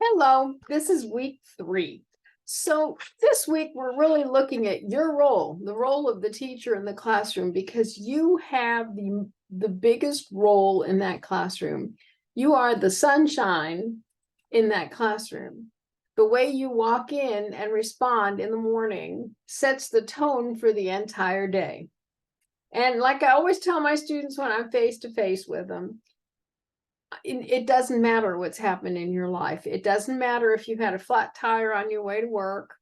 Hello, this is week 3. So this week we're really looking at your role, the role of the teacher in the classroom, because you have the biggest role in that classroom. You are the sunshine in that classroom. The way you walk in and respond in the morning sets the tone for the entire day. And like I always tell my students when I'm face to face with them, it doesn't matter what's happened in your life. It doesn't matter if you had a flat tire on your way to work,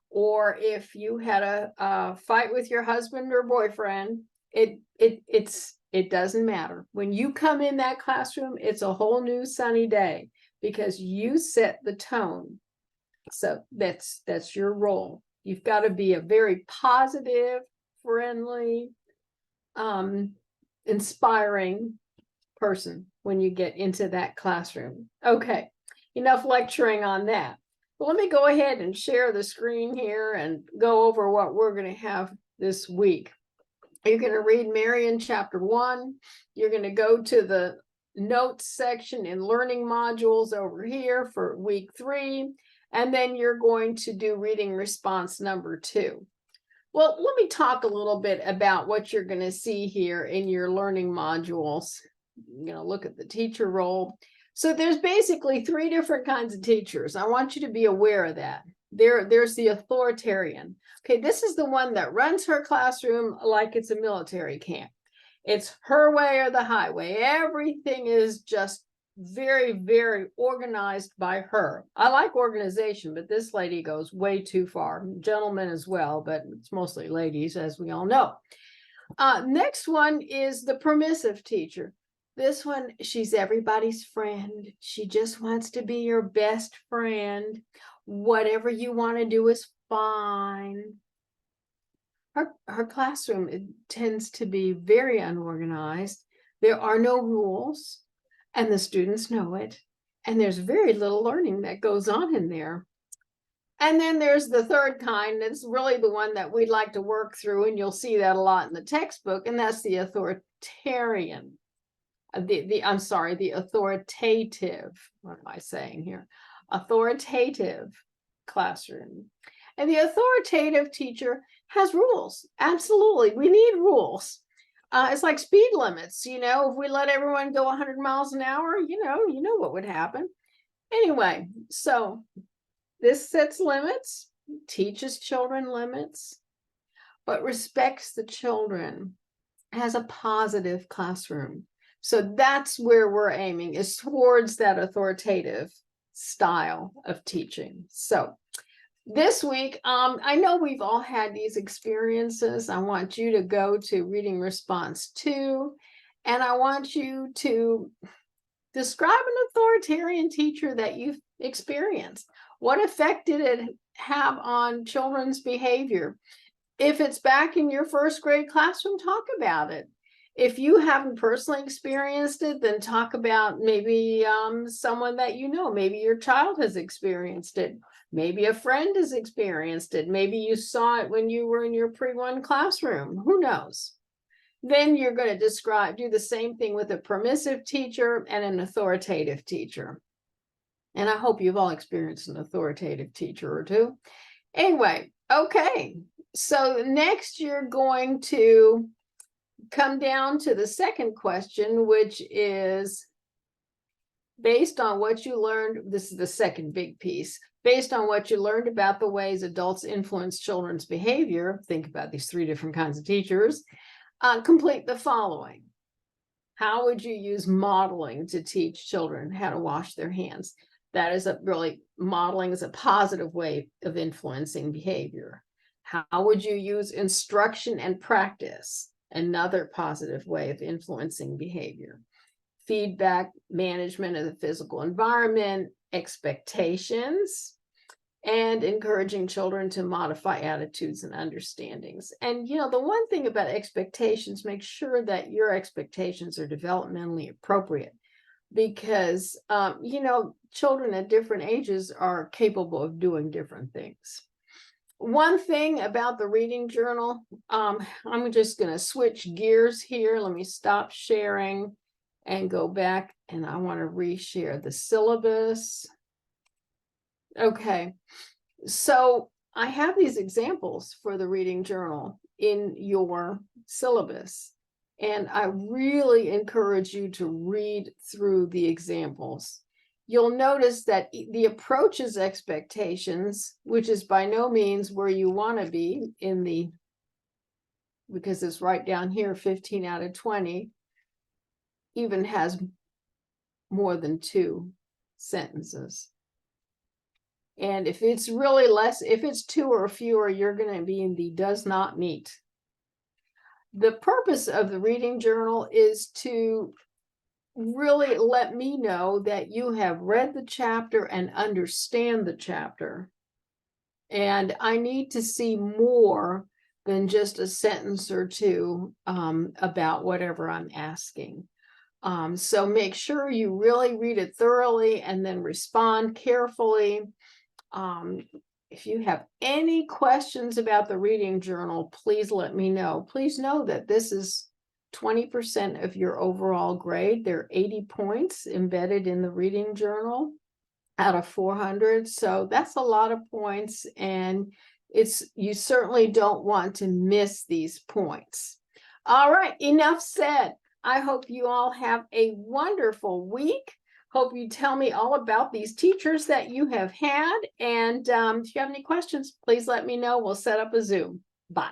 or if you had a fight with your husband or boyfriend. It doesn't matter. When you come in that classroom, it's a whole new sunny day because you set the tone. So that's your role. You've got to be a very positive, friendly, inspiring person when you get into that classroom. Okay, enough lecturing on that. But let me go ahead and share the screen here and go over what we're going to have this week. You're going to read Marion chapter 1. You're going to go to the notes section in learning modules over here for week 3. And then you're going to do reading response number 2. Well, let me talk a little bit about what you're going to see here in your learning modules. You're going to look at the teacher role. So there's basically 3 different kinds of teachers. I want you to be aware of that. There's the authoritarian. Okay, this is the one that runs her classroom like it's a military camp. It's her way or the highway. Everything is just very, very organized by her. I like organization, but this lady goes way too far. Gentlemen as well, but it's mostly ladies, as we all know. Next one is the permissive teacher. This one, she's everybody's friend. She just wants to be your best friend. Whatever you want to do is fine. Her classroom, it tends to be very unorganized. There are no rules, and the students know it. And there's very little learning that goes on in there. And then there's the third kind. That's really the one that we'd like to work through, and you'll see that a lot in the textbook, and that's the authoritarian. The authoritative, what am I saying here? Authoritative classroom. And the authoritative teacher has rules. Absolutely, we need rules. It's like speed limits. If we let everyone go 100 miles an hour, you know what would happen. Anyway, so this sets limits, teaches children limits, but respects the children, has a positive classroom. So that's where we're aiming, is towards that authoritative style of teaching. So this week, I know we've all had these experiences. I want you to go to reading response 2, and I want you to describe an authoritarian teacher that you've experienced. What effect did it have on children's behavior? If it's back in your first grade classroom, talk about it. If you haven't personally experienced it, then talk about maybe someone that you know. Maybe your child has experienced it. Maybe a friend has experienced it. Maybe you saw it when you were in your pre-1 classroom. Who knows? Then you're going to do the same thing with a permissive teacher and an authoritative teacher. And I hope you've all experienced an authoritative teacher or two. Anyway, okay. So next you're going to come down to the second question, which is based on what you learned. This is the second big piece. Based on what you learned about the ways adults influence children's behavior, think about these 3 different kinds of teachers. Complete the following. How would you use modeling to teach children how to wash their hands? That is modeling is a positive way of influencing behavior. How would you use instruction and practice? Another positive way of influencing behavior. Feedback, management of the physical environment, expectations, and encouraging children to modify attitudes and understandings. And, the one thing about expectations, make sure that your expectations are developmentally appropriate, because, children at different ages are capable of doing different things. One thing about the reading journal, I'm just going to switch gears here. Let me stop sharing and go back, and I want to reshare the syllabus. Okay, so I have these examples for the reading journal in your syllabus. And I really encourage you to read through the examples. You'll notice that the approaches expectations, which is by no means where you want to be in the, because it's right down here, 15 out of 20, even has more than 2 sentences. And if it's really less, if it's 2 or fewer, you're going to be in the does not meet. The purpose of the reading journal is to really let me know that you have read the chapter and understand the chapter. And I need to see more than just a sentence or two about whatever I'm asking. So make sure you really read it thoroughly and then respond carefully. If you have any questions about the reading journal, please let me know. Please know that this is 20% of your overall grade. There are 80 points embedded in the reading journal out of 400. So that's a lot of points, and you certainly don't want to miss these points. All right, enough said. I hope you all have a wonderful week. Hope you tell me all about these teachers that you have had. And if you have any questions, please let me know. We'll set up a Zoom. Bye.